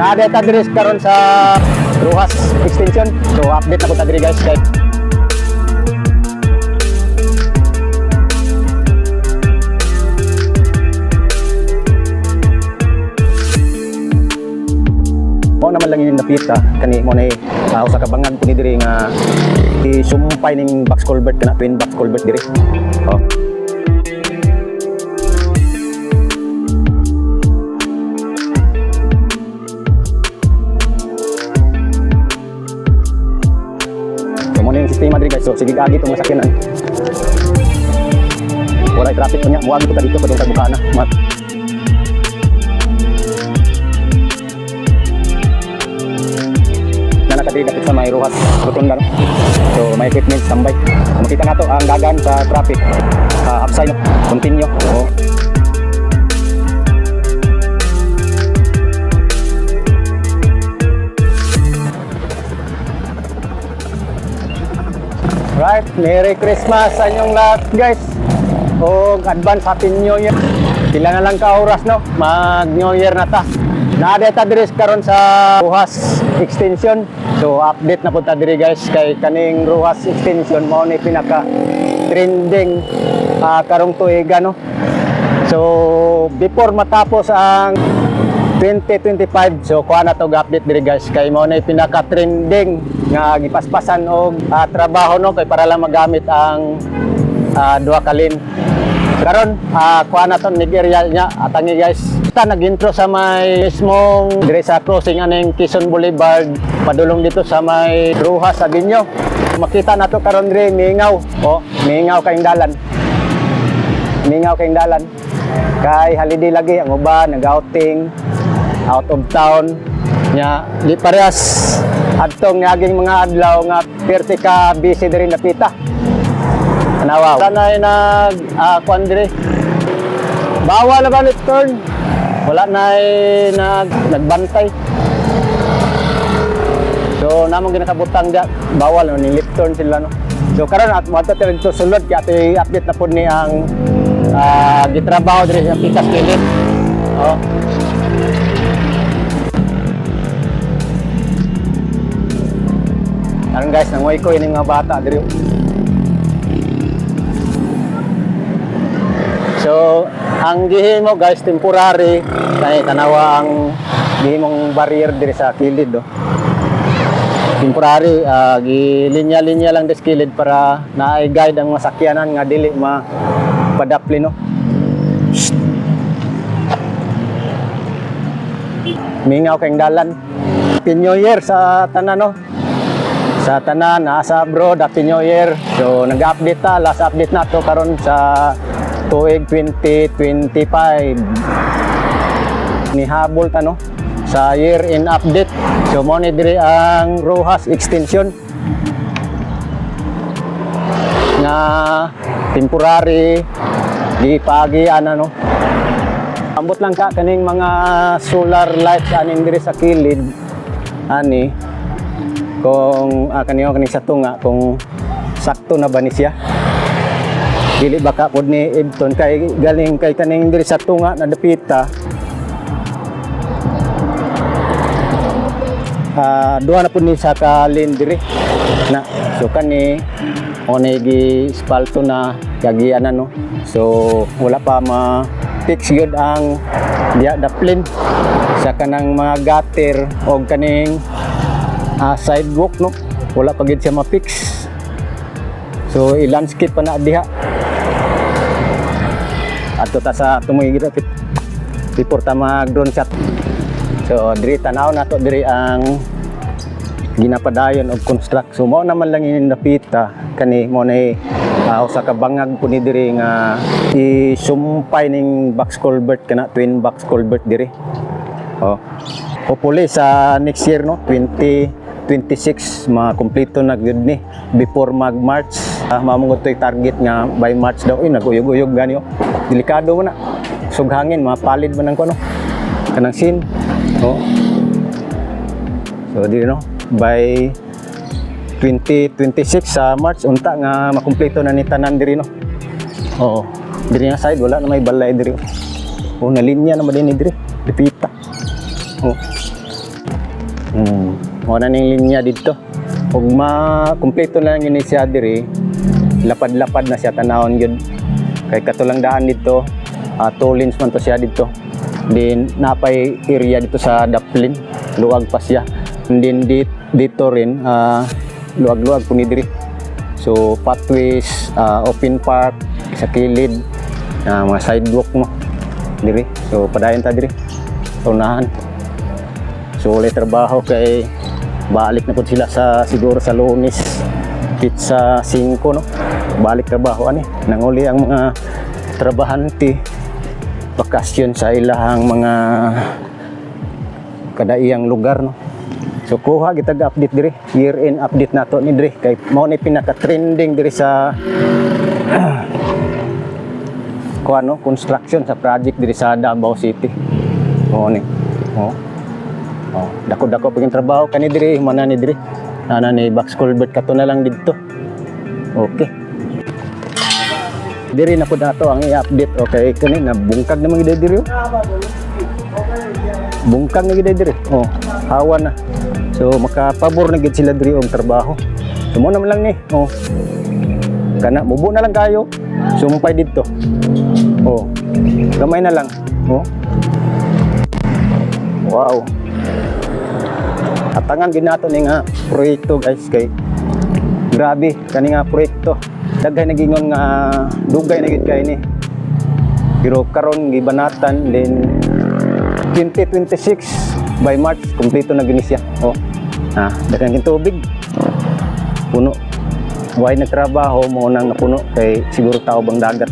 Nada ta diri karon sa Rojas extension. So update na ko ta diri guys. Mo naman lang yung napita kani mo na usa ka bangag ko ni diri nga isumpay ning box culvert kana twin box culvert diri. Oh. Yung sistema diri guys, so sige agi itong masakyanan. Walay traffic pa niya, muagi ko ta dito padung tagbuka na. Na nakadiri kapit sa may Rojas Rotunda, no? So may equipment standby. Makita nga to ang dagan sa traffic. Upside, no? Continue. Oh. Right, Merry Christmas sa inyong lahat guys. O advance Happy New Year. Pila na lang ka oras no, mag New Year na ta. Nada ta diri karon sa Rojas extension. So update na po ta diri guys kay kaning Rojas extension mao ni pinaka trending karong tuiga no. So before matapos ang 2025, so kuha na to update diri guys kay mao na pinaka trending nga gipaspasan og trabaho no kay para lang magamit ang duha ka lane. Karon kuha na to area nya atangi guys. Ta nag-intro sa may mismong dire sa crossing aning Quezon Boulevard padulong dito sa may Rojas Avenue. Makita na to karon dire mingaw. Oh, mingaw kayong dalan. Mingaw kayong dalan. Kay holiday lagi ang uban nag-outing out of town nya di parehas adtong naging mga adlaw nga perti ka busy diri napita. Anawa sanay nag kuan diri bawal na ba left turn, wala na nagbantay, so namang ginakabutang dia bawal no ni left turn sila no. So karon at mo ato to sulod kay ato update na pud ni ang gitrabaho diri sa Pikas Clinic. Oh. Aron guys, nanguhay ko ini mga bata diri. So, ang gihimo guys temporary kay tanawa ang gihimong barrier diri sa kilid do. Temporary gilinya-linya lang des kilid para naay guide ang masakyanan nga dili mapadapli no. Mingaw kayong dalan. Happy New Year sa tanan no. Sa tanan nasa abroad, Happy New Year. So nag-update ta, last update na to karon sa tuig 2025. Nihabol ta no sa year in update. So mo ni diri ang Rojas extension nga temporary di pagi ana no. Ambot lang ka kaning mga solar lights aning diri sa kilid ani kung kaniyo sa tunga kung sakto na ba ni siya. Dili baka pod ni Ibton kay galing kay kaning diri sa tunga na dapita. Duha na pod ni sa kalin diri na so kani oni gi spalto na kagian no. So wala pa ma fix gyud ang diya daplin sa kanang mga gutter o kaning sidewalk no, wala pa gid siya ma-fix. So i-landscape pa na diha. Ato ta sa tumoy gid before ta mag-drone shot. So diri tanaw nato diri ang ginapadayon og construct. So mao naman lang ini napita kani mo na usa ka bangag po ni diri nga isumpay ning box culvert kana twin box culvert diri. Oh. Hopefully sa next year no 2026 makumpleto na gyud ni before mag-March. Mamungod toy target nga by March daw naguyog-uyog gani oh. Delikado mo na. Sug hangin mapalid man ang kuno. Kanang sin. Oh. So dili no by 2026 sa March unta nga makumpleto na ni tanan diri no. Oo. Diri nga side wala na may balay diri. Oh, na linya na din diri. Dipita. Oh. Mo na ning linya dito. Ug ma-kumpleto na lang yun siya diri. Lapad-lapad na siya tanahon gyud. Kay katulang daan dito, 2 lanes man to siya dito. Then napay area dito sa Daplin, luwag pa siya. And then dito rin luwag-luwag po ni diri. So pathways, open park sa kilid, mga sidewalk mo diri. So padayon ta diri. Unahan. So ulit trabaho kay balik na po sila sa siguro sa Lunes, pizza 5 no. Balik trabaho ani. Nanguli ang mga trabahante bakasyon sa ilahang mga kadaiyang lugar no. So kuha kita ga-update diri, year-end update nato ni diri kay mao ni pinaka-trending diri sa kuha no, construction sa project diri sa Davao City. Mao ni. Dako-dako paging trabaho kani diri, mana ni diri. Ana ni box culvert kato na lang didto. Okay. Diri na po nato ang i-update. Okay, kani na bungkag na mga diri. Bungkag na gid diri. Hawa na. So makapabor na gid sila diri og trabaho. Sumo naman lang ni. Kana mubo na lang kayo. Sumpay didto. Gamay na lang. Wow. Atangan gid nato ni nga proyekto guys kay grabe kani nga proyekto. Daghay nagingon nga dugay na gid kay ni. Pero karon gibanatan then 2026 by March kumpleto na gini siya. Daghang tubig. Puno. Way nagtrabaho mo nang napuno kay siguro tao bang dagat.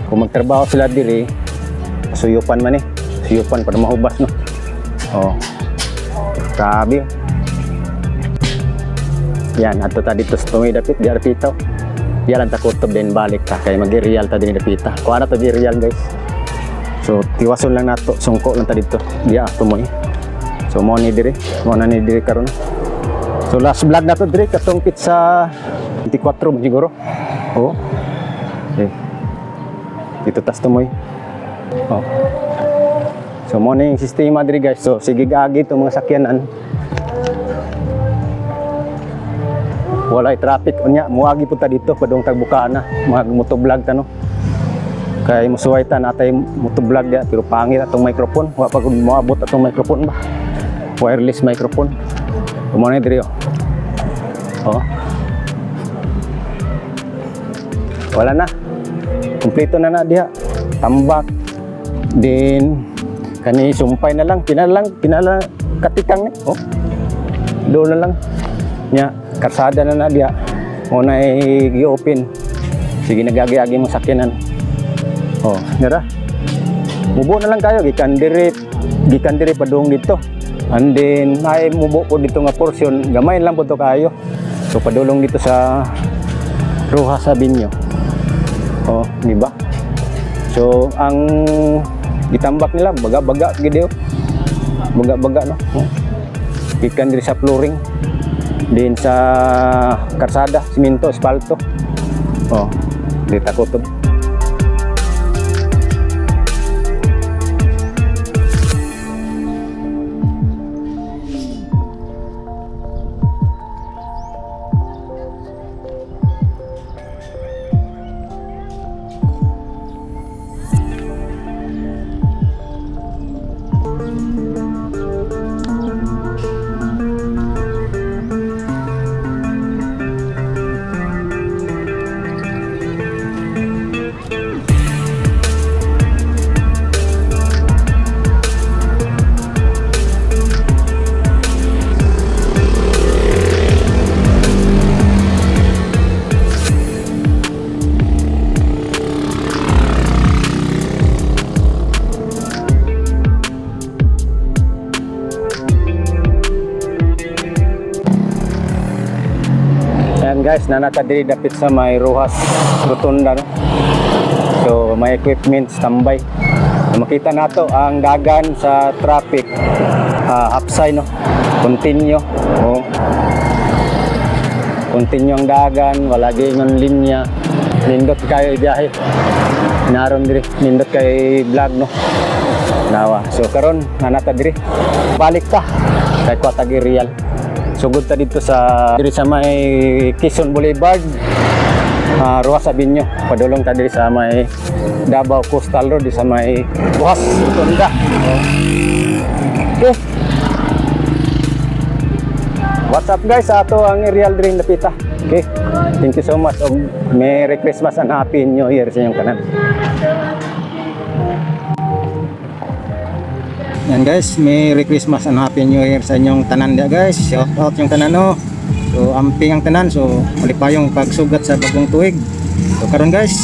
Kung magtrabaho sila diri, suyupan man suyupan para mahubas no. Grabe. Yan, ato ta dito sa tungoy dapit, di arpitaw. Yan ang takutob din balik ka, kaya mag-real ta din dapita. Kuha na to di-real guys. So, tiwason lang nato, sungko lang ta dito. Di ato mo So, mo ni diri karon. So, last vlog na to diri, katong pizza 24 siguro. Okay. Dito tas to mo So, mo na yung sistema diri guys. So, sige agi itong mga sakyanan. Walay traffic. Muagi po ta dito. Padong tagbukaan na. Mag-motovlog ta no. Kaya musuway ta natay motovlog dia. Pero pangit atong microphone. Wala pa kung maabot atong microphone ba. Wireless microphone. Kumana diri Wala na. Kompleto na diha. Tambak. Then kani sumpay na lang, pinala katikang ni. Doon na lang. Nya, karsada na diya. Una ay gi-open. Sige nagagi-agi mo sakyanan. Nara. Mubo na lang kayo gikan diri padung dito. And then ay mubo po dito nga portion, gamay lang po to kayo. So padulong dito sa Rojas Avenue. Di ba? So ang gitambak nila baga-baga gid baga-baga no. Ikan diri sa flooring din sa karsada, simento, asfalto. Di takutob. Ayan guys, nanata diri dapit sa may Rojas Rotunda no. So may equipment standby. Makita nato ang dagan sa traffic upside no. Continue. Continue ang dagan, wala gyud linya. Nindot kayo biyahe. Naron diri, nindot kay vlog no. Nawa. So karon nanata diri balik ta kahit ko tagi real. Sugod ta dito sa diri sa may Quezon Boulevard, Ruas Avenue. Padulong ta diri sa may Davao Coastal Road, di sa may Buhas Tunda. Okay. What's up guys, ato ang real diri napita. Okay. Thank you so much. Merry Christmas and Happy New Year sa inyong tanan. Yan guys, Merry Christmas and Happy New Year sa inyong tanan dia guys. Shout out yung tanan no. So amping ang tanan, so malipayong pagsugat sa bagong tuig. So karon guys,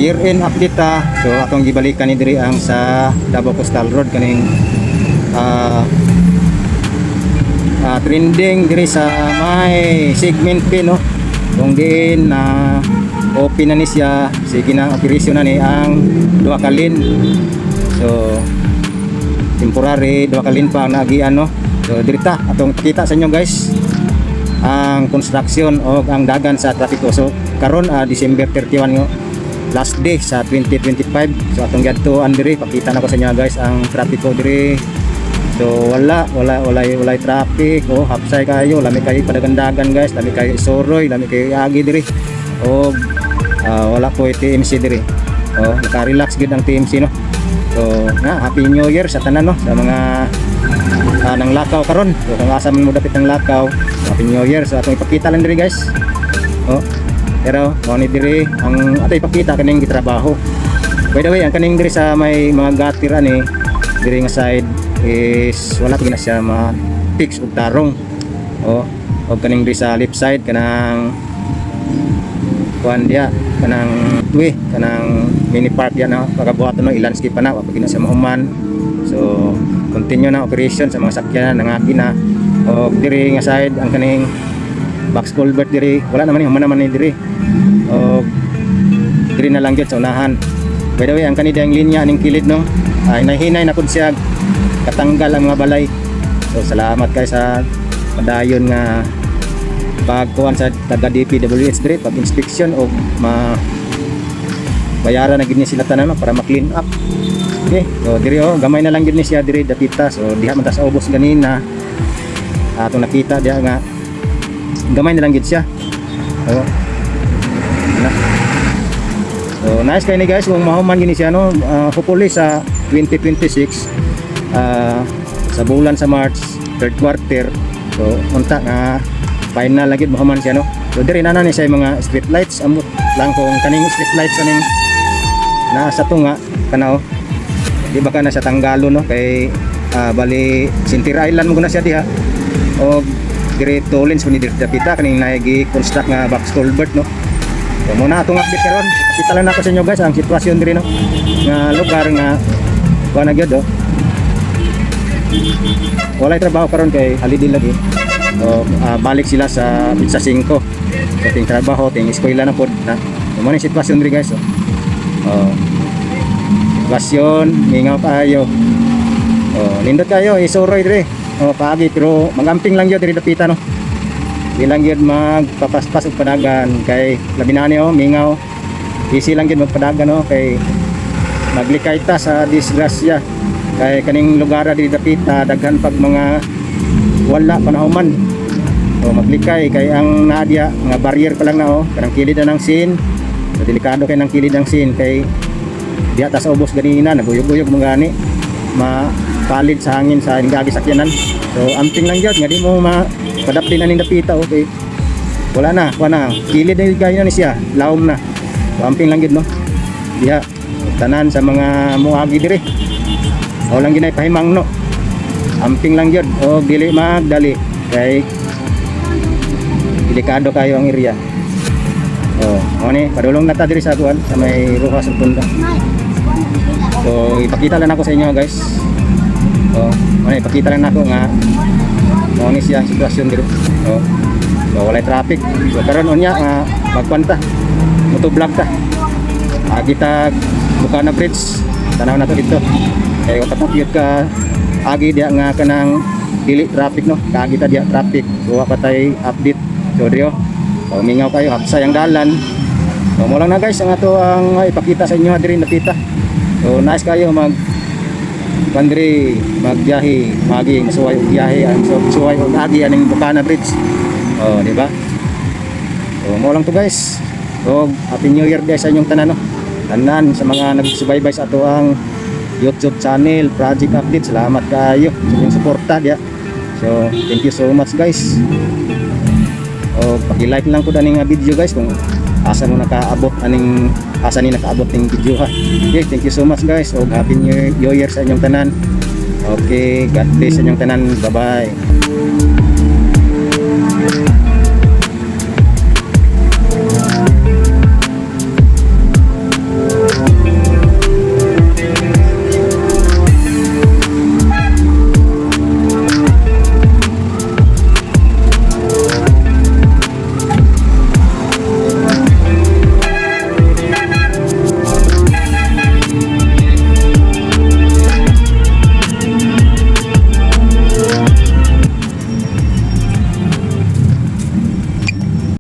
year end update ta. So atong gibalikan ni diri ang sa Davao Coastal Road kaning trending diri sa may segment P no. Kung diin na open na ni siya, sige na operasyon na ni ang duha ka lane. So temporary duha ka lane pa ang naagian no. So diri ta atong kita sa inyo guys ang construction o ang dagan sa trapiko. So karon December 31 no, last day sa 2025. So atong gadtuan diri pakita na ko sa inyo guys ang trapiko diri. So wala traffic o hapsay kayo, lami kayo padagandagan guys, lami kayo isoroy, lami kayo agi diri. O wala po TMC diri. O naka-relax gid ang TMC no. So Happy New Year sa tanan no, sa mga nang lakaw karon. So kung asa man mo dapit ang lakaw, Happy New Year. So atong ipakita lang diri guys. O pero mo ni diri ang ato ipakita kaning gitrabaho. By the way, ang kaning diri sa may mga gatir ani diri nga side is wala pa gina siya ma-fix og tarong. O kaning diri sa left side kanang kuan dia kanang tuwi kanang mini park dia na pagabuhat no i-landscape pa na wa pa gina siya mahuman. So continue na operation sa mga sakyanan nangagi na. O diri nga side ang kaning box culvert diri wala naman ni human naman ni diri. O diri na lang gyud sa unahan. By the way, ang kanida ang linya ning kilid no ay nahinay na pud siya katanggal ang mga balay. So salamat kay sa padayon nga pagkuhan sa taga DPWH diri pag inspection o bayaran na gid ni sila tanan para ma-clean up. Okay, so diri gamay na lang gid ni siya diri dapita. So diha man ta sa ubos ganina atong nakita diha nga gamay na lang gid siya. So nice kay ni guys kung mahuman gini siya no. Hopefully sa 2026 sa bulan sa March third quarter, so unta nga final lagi mahuman siya no. So diri na ni siya mga street lights amot lang kung kaning street lights kaning nasa tunga kana di ba kana sa Tanggalo no kay bali Sintir Island mo na siya diha o diri Tolins kun diri dapita kaning naigi construct nga box culvert no. So muna atong update karon, kita lang nako sa inyo guys ang sitwasyon diri no nga lugar nga kuan na gyud walay trabaho karon kay holiday lagi. O balik sila sa Pizza 5. So ting trabaho, ting eskwela na pod na. Mo ni sitwasyon diri guys. Sitwasyon mingaw kayo. Nindot kayo isuroy diri. Paagi pero magamping lang gyud diri dapita no. Ilang gyud magpapaspas og padagan kay labi na ni mingaw. Easy lang gyud magpadagan no kay maglikay ta sa disgrasya. Kay kaning lugar diri dapita daghan pag mga wala panahuman o maglikay kay ang naadya nga barrier pa lang na kanang kilid na ng sin. So delikado kay nang kilid ng sin kay diha ta sa ubos ganina naguyog-uyog mga gani mapalid sa hangin sa ingagi sakyanan. So amping lang gyud nga di mo mapadapin aning dapita okay. Wala na kilid na gayo na ni siya lawom na. So amping lang gyud no diha tanan sa mga muagi diri. O lang ginay pahimang no. Amping lang yun. O dili magdali. Kay delikado kayo ang area. O ni padulong na ta diri sa kuan sa may Ruas Tunda. So ipakita lang ako sa inyo guys. Ni ipakita lang nako nga mo ni siya sitwasyon diri. So walay traffic. So karon unya nga magkwanta. Motovlog ta. Kita buka na bridge. Tanaw na to dito. Kaya patapyot ka agi dia nga kanang dili traffic no kaagi ta dia traffic so patay update so dio mingaw kayo hapsay ang dalan. So mo lang na guys ang ato ang ipakita sa inyo diri napita. So nice kayo mag Pandre magbiyahe magi masuway og biyahe ang suway og agi aning Bukana Bridge. Oh, di ba? So mo lang to guys. So happy new year guys sa inyong tanan no. Tanan sa mga nagsubaybay sa ato ang YouTube channel Project Update. Salamat kayo sa inyong suporta dia. So thank you so much guys. O paki-like lang ko daning video guys kung asa mo nakaabot aning asa ni nakaabot ning video ha. Okay, thank you so much guys. O happy new year sa inyong tanan. Okay, God bless sa inyong tanan. Bye-bye.